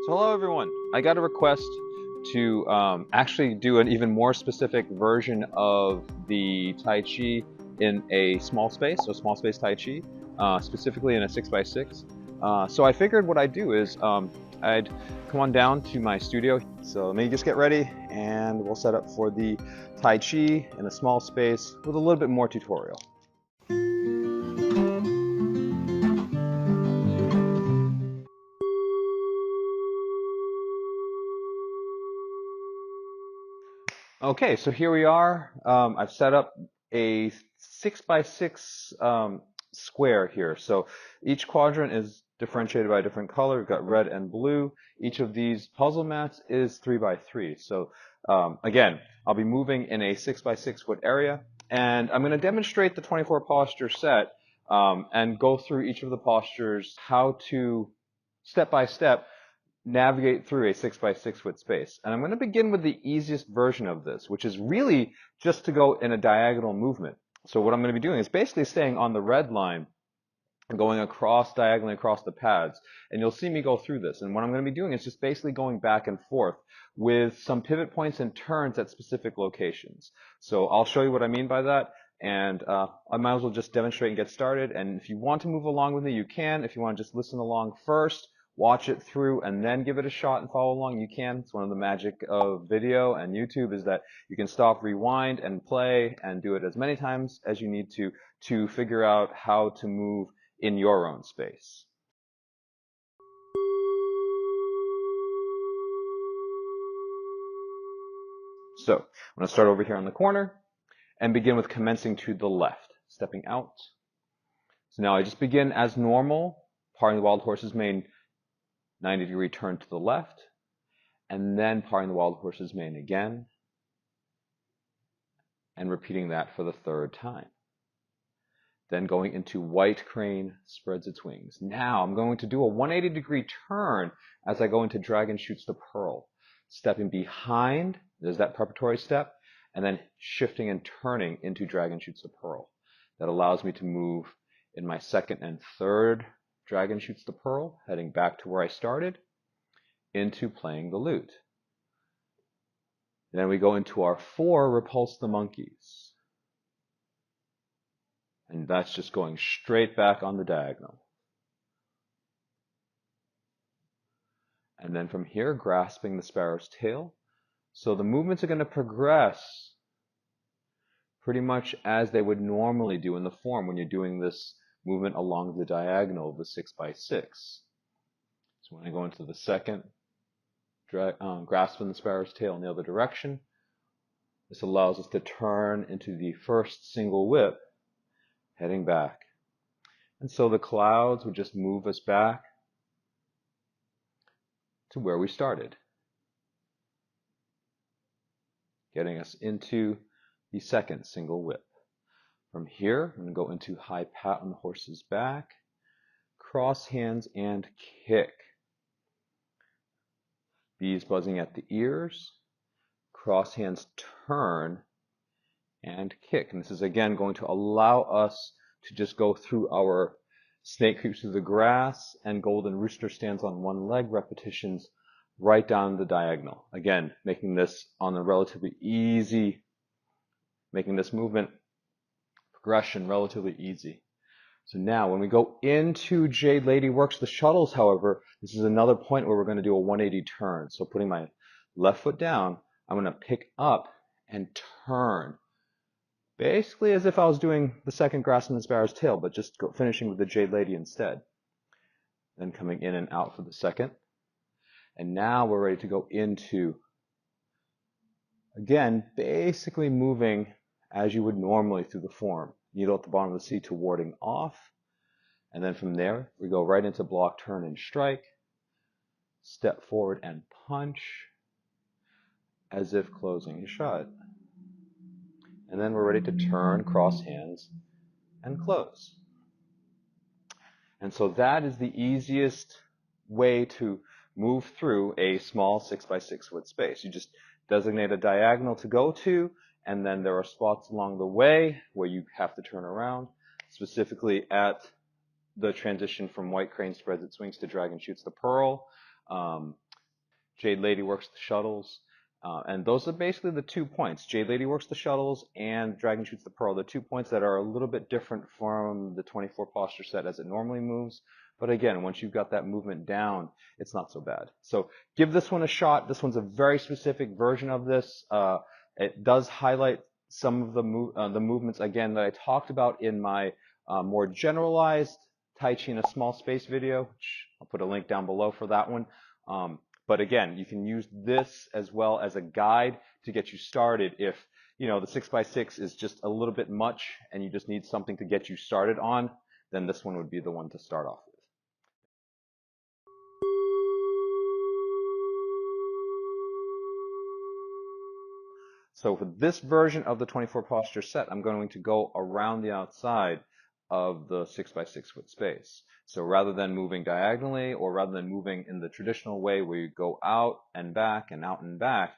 So hello everyone. I got a request to actually do an even more specific version of the Tai Chi in a small space, so small space Tai Chi, specifically in a 6x6. So I figured what I'd do is I'd come on down to my studio. So let me just get ready and we'll set up for the Tai Chi in a small space with a little bit more tutorial. Okay, so here we are. I've set up a 6x6 square here. So each quadrant is differentiated by a different color. We've got red and blue. Each of these puzzle mats is 3x3. So again, I'll be moving in a 6x6 foot area, and I'm going to demonstrate the 24 posture set and go through each of the postures, how to step by step navigate through a 6x6 foot space. And I'm going to begin with the easiest version of this, which is really just to go in a diagonal movement. So what I'm going to be doing is basically staying on the red line and going across diagonally across the pads. And you'll see me go through this. And what I'm going to be doing is just basically going back and forth with some pivot points and turns at specific locations. So I'll show you what I mean by that. And I might as well just demonstrate and get started. And if you want to move along with me, you can. If you want to just listen along first, watch it through, and then give it a shot and follow along, you can. It's one of the magic of video and YouTube is that you can stop, rewind, and play, and do it as many times as you need to figure out how to move in your own space. So I'm going to start over here on the corner and begin with commencing to the left, stepping out. So now I just begin as normal, parting the wild horse's mane, 90-degree turn to the left, and then parting the wild horse's mane again, and repeating that for the third time. Then going into white crane, spreads its wings. Now I'm going to do a 180-degree turn as I go into dragon shoots the pearl. Stepping behind, there's that preparatory step, and then shifting and turning into dragon shoots the pearl. That allows me to move in my second and third dragon shoots the pearl, heading back to where I started, into playing the lute. Then we go into our 4 repulse the monkeys. And that's just going straight back on the diagonal. And then from here, grasping the sparrow's tail. So the movements are going to progress pretty much as they would normally do in the form when you're doing this movement along the diagonal of the 6x6. So when I go into the second, grasping the sparrow's tail in the other direction, this allows us to turn into the first single whip, heading back. And so the clouds would just move us back to where we started, getting us into the second single whip. From here, I'm going to go into high pat on the horse's back, cross hands and kick. Bees buzzing at the ears, cross hands turn and kick. And this is again going to allow us to just go through our snake creeps through the grass and golden rooster stands on one leg repetitions right down the diagonal. Again, making this on a relatively easy, making this movement progression relatively easy. So now when we go into Jade Lady Works the Shuttles, however, this is another point where we're going to do a 180 turn. So putting my left foot down, I'm going to pick up and turn. Basically as if I was doing the second grasping the sparrow's tail, but just finishing with the Jade Lady instead. Then coming in and out for the second. And now we're ready to go into, again, basically moving as you would normally through the form. Needle at the bottom of the C to warding off. And then from there, we go right into block, turn, and strike. Step forward and punch as if closing a shot. And then we're ready to turn, cross hands, and close. And so that is the easiest way to move through a small 6x6 foot space. You just designate a diagonal to go to, and then there are spots along the way where you have to turn around, specifically at the transition from white crane spreads its wings to dragon shoots the pearl. Jade Lady works the shuttles. And those are basically the 2 points. Jade Lady works the shuttles and Dragon Shoots the Pearl. The 2 points that are a little bit different from the 24 posture set as it normally moves. But again, once you've got that movement down, it's not so bad. So give this one a shot. This one's a very specific version of this. It does highlight some of the movements, again, that I talked about in my more generalized Tai Chi in a small space video, which I'll put a link down below for that one. But again, you can use this as well as a guide to get you started if, the 6x6 is just a little bit much and you just need something to get you started on, then this one would be the one to start off with. So for this version of the 24 posture set, I'm going to go around the outside of the 6x6 foot space. So rather than moving diagonally or rather than moving in the traditional way where you go out and back and out and back,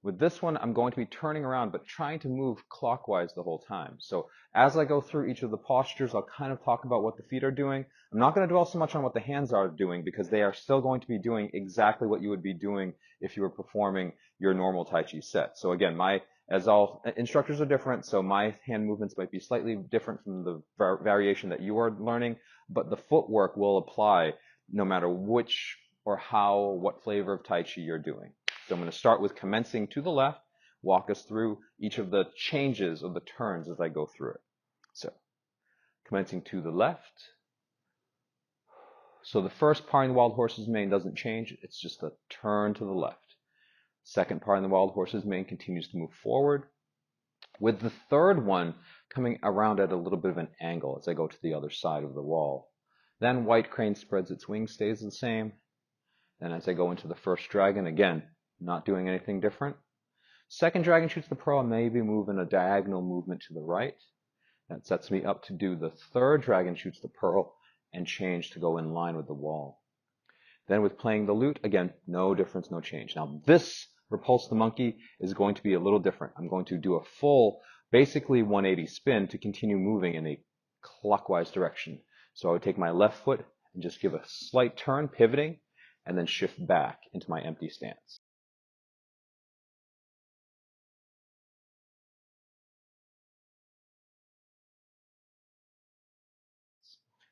with this one, I'm going to be turning around, but trying to move clockwise the whole time. So as I go through each of the postures, I'll kind of talk about what the feet are doing. I'm not going to dwell so much on what the hands are doing because they are still going to be doing exactly what you would be doing if you were performing your normal Tai Chi set. So again, as all instructors are different, so my hand movements might be slightly different from the variation that you are learning, but the footwork will apply no matter which or how, what flavor of Tai Chi you're doing. So I'm going to start with commencing to the left, walk us through each of the changes of the turns as I go through it. So commencing to the left. So the first part in the Wild Horse's Mane doesn't change. It's just a turn to the left. Second part in the Wild Horse's Mane continues to move forward, with the third one coming around at a little bit of an angle as I go to the other side of the wall. Then White Crane spreads its wings, stays the same. Then as I go into the first dragon, again, not doing anything different. Second dragon shoots the pearl, maybe moving a diagonal movement to the right. That sets me up to do the third dragon shoots the pearl and change to go in line with the wall. Then with playing the lute, again, no difference, no change. Now this Repulse the Monkey is going to be a little different. I'm going to do a full, basically 180 spin to continue moving in a clockwise direction. So I would take my left foot and just give a slight turn, pivoting, and then shift back into my empty stance.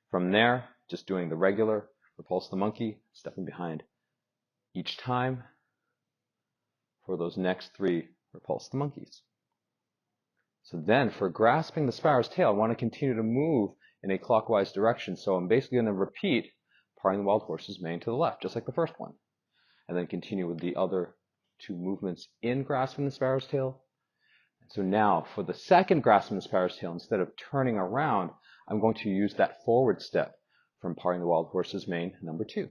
From there, just doing the regular Repulse the Monkey, stepping behind each time for those next 3 Repulse the Monkeys. So then for grasping the sparrow's tail, I want to continue to move in a clockwise direction. So I'm basically going to repeat parting the Wild Horse's Mane to the left, just like the first one. And then continue with the other 2 movements in grasping the sparrow's tail. So now for the second grasping the sparrow's tail, instead of turning around, I'm going to use that forward step from parting the Wild Horse's Mane, number 2.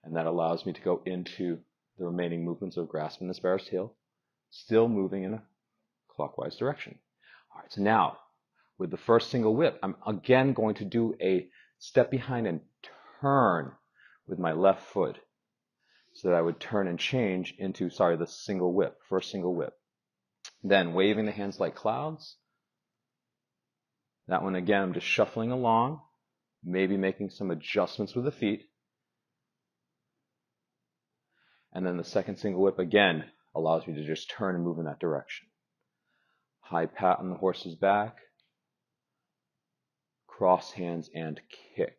And that allows me to go into the remaining movements of grasping the sparrow's tail, still moving in a clockwise direction. All right, so now with the first single whip, I'm again going to do a step behind and turn with my left foot so that I would turn and change into, the single whip, first single whip. Then waving the hands like clouds. That one again, I'm just shuffling along, maybe making some adjustments with the feet. And then the second single whip again allows me to just turn and move in that direction. High pat on the horse's back, cross hands and kick.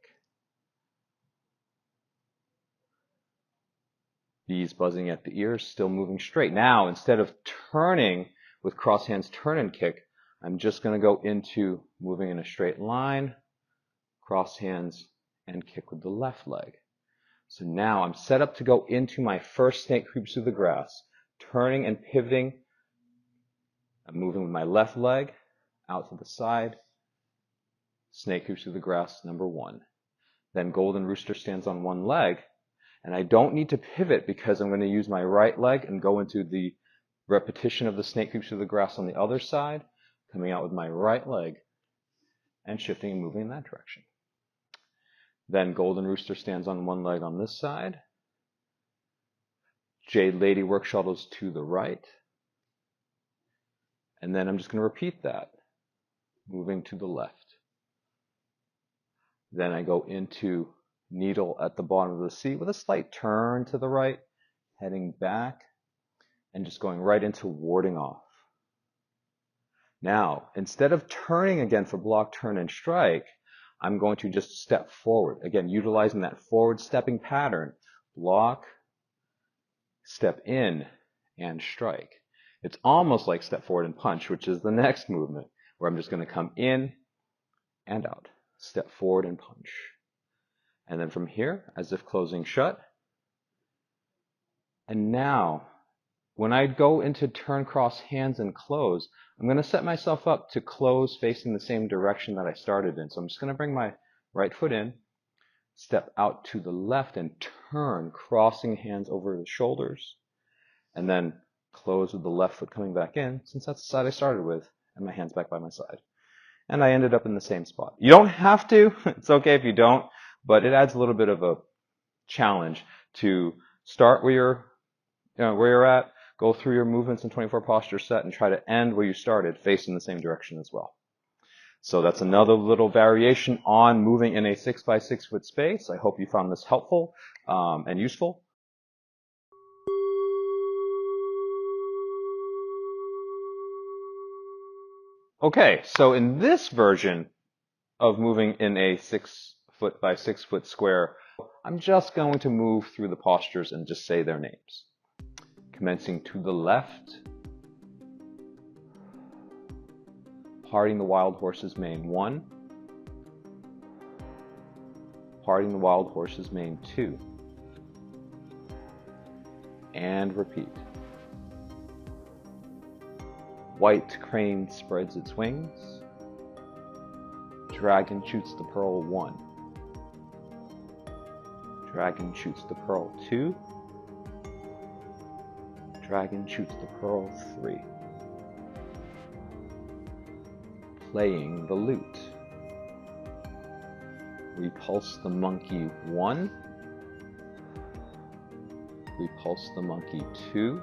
Bees buzzing at the ears, still moving straight. Now, instead of turning with cross hands, turn and kick, I'm just going to go into moving in a straight line, cross hands, and kick with the left leg. So now I'm set up to go into my first snake creeps through the grass, turning and pivoting. I'm moving with my left leg out to the side. Snake creeps through the grass, number 1. Then Golden Rooster stands on one leg. And I don't need to pivot because I'm going to use my right leg and go into the repetition of the snake creeps through the grass on the other side, coming out with my right leg and shifting and moving in that direction. Then Golden Rooster stands on one leg on this side. Jade Lady work shuttles to the right. And then I'm just going to repeat that, moving to the left. Then I go into Needle at the bottom of the seat with a slight turn to the right, heading back, and just going right into warding off. Now, instead of turning again for block, turn, and strike, I'm going to just step forward. Again, utilizing that forward stepping pattern. Block, step in, and strike. It's almost like step forward and punch, which is the next movement, where I'm just going to come in and out. Step forward and punch. And then from here, as if closing shut. And now, when I go into turn, cross hands, and close, I'm going to set myself up to close facing the same direction that I started in. So I'm just going to bring my right foot in, step out to the left, and turn, crossing hands over the shoulders. And then close with the left foot coming back in, since that's the side I started with, and my hands back by my side. And I ended up in the same spot. You don't have to. It's okay if you don't, but it adds a little bit of a challenge to start where you're at, go through your movements in 24 posture set, and try to end where you started, facing the same direction as well. So that's another little variation on moving in a 6 by 6 foot space. I hope you found this helpful and useful. Okay, so in this version of moving in a 6 foot by 6 foot square, I'm just going to move through the postures and just say their names. Commencing to the left, parting the wild horse's mane 1, parting the wild horse's mane 2, and repeat. White crane spreads its wings, dragon shoots the pearl 1, dragon shoots the pearl 2, dragon shoots the pearl 3. Playing the lute. Repulse the monkey 1, repulse the monkey 2,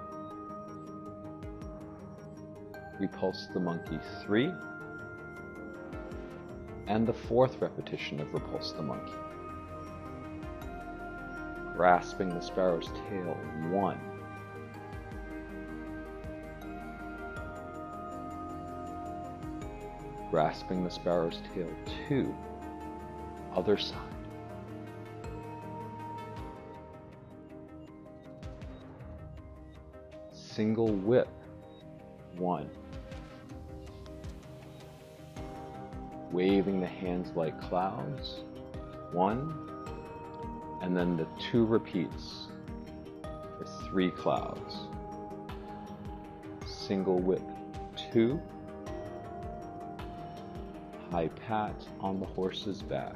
repulse the monkey 3, and the 4th repetition of repulse the monkey. Grasping the sparrow's tail 1, grasping the sparrow's tail 2, other side. Single whip 1, waving the hands like clouds 1, and then the 2 repeats for 3 clouds. Single whip 2, high pat on the horse's back,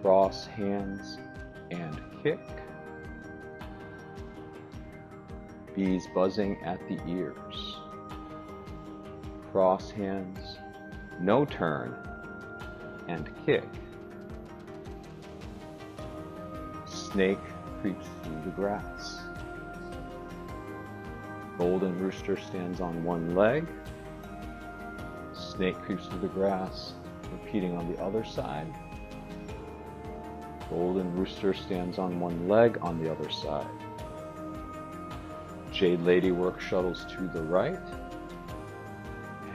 cross hands and kick, bees buzzing at the ears, cross hands, no turn, and kick. Snake creeps through the grass. Golden rooster stands on one leg. Snake creeps through the grass, repeating on the other side. Golden rooster stands on one leg on the other side. Jade ladywork shuttles to the right,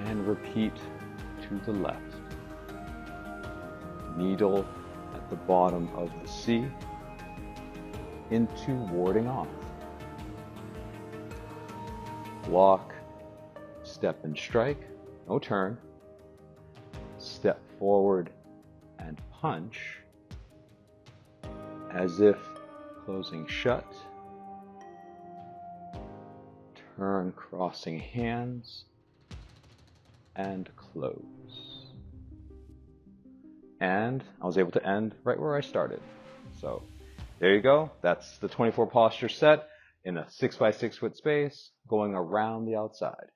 and repeat to the left. Needle at the bottom of the sea, into warding off. Block, step and strike, no turn. Step forward and punch, as if closing shut. Turn, crossing hands, and close. And I was able to end right where I started. So there you go. That's the 24 posture set in a 6 by 6 foot space going around the outside.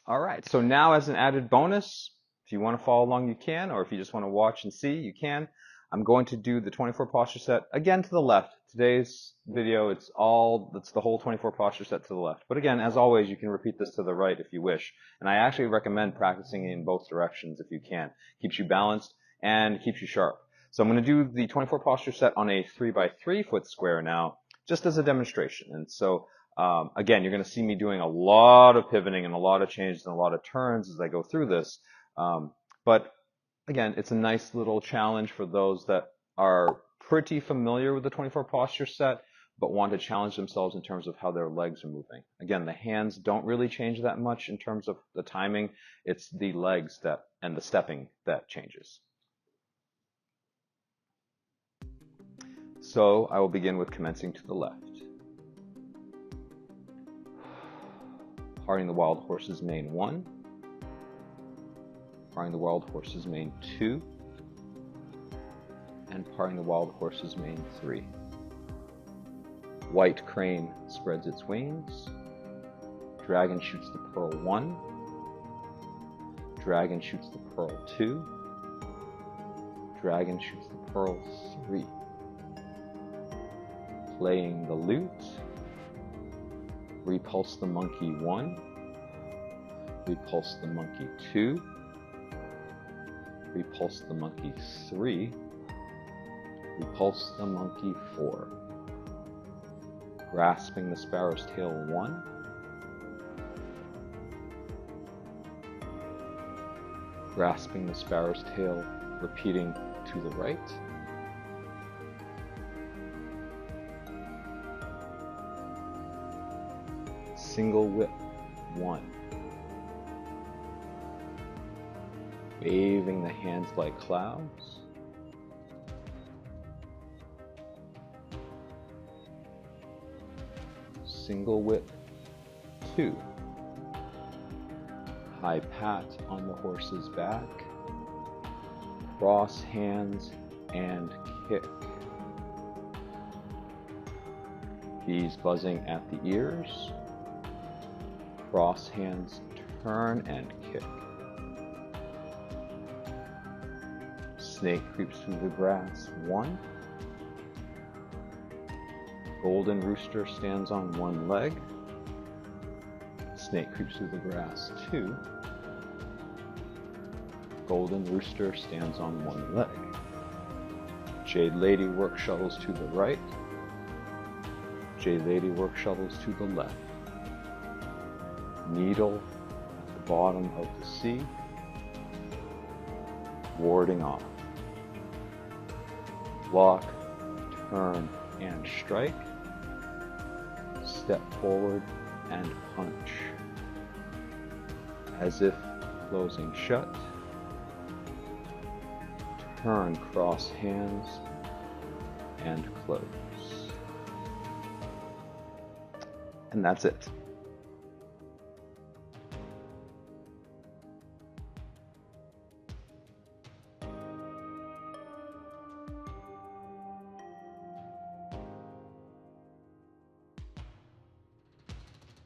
All right, so now as an added bonus, if you want to follow along, you can, or if you just want to watch and see, you can. I'm going to do the 24 posture set again to the left. Today's video, it's the whole 24 posture set to the left. But again, as always, you can repeat this to the right if you wish. And I actually recommend practicing in both directions if you can. Keeps you balanced and keeps you sharp. So I'm going to do the 24 posture set on a 3x3 foot square now, just as a demonstration. And so, again, you're going to see me doing a lot of pivoting and a lot of changes and a lot of turns as I go through this. But again, it's a nice little challenge for those that are pretty familiar with the 24 posture set, but want to challenge themselves in terms of how their legs are moving. Again, the hands don't really change that much in terms of the timing. It's the legs and the stepping that changes. So I will begin with commencing to the left. Parting the wild horse's mane 1. Parting the wild horse's mane 2. And parting the wild horse's mane 3. White crane spreads its wings. Dragon shoots the pearl 1. Dragon shoots the pearl 2. Dragon shoots the pearl 3. Playing the lute. Repulse the monkey 1. Repulse the monkey 2. Repulse the monkey 3. Repulse the monkey 4. Grasping the sparrow's tail 1. Grasping the sparrow's tail, repeating to the right. Single whip 1. Waving the hands like clouds. Single whip 2. High pat on the horse's back. Cross hands and kick. Bees buzzing at the ears. Cross hands, turn and kick. Snake creeps through the grass 1. Golden rooster stands on one leg. Snake creeps through the grass 2. Golden rooster stands on one leg. Jade lady work shuttles to the right. Jade lady work shuttles to the left. Needle at the bottom of the sea. Warding off. Block, turn, and strike. Step forward and punch. As if closing shut. Turn, cross hands, and close. And that's it.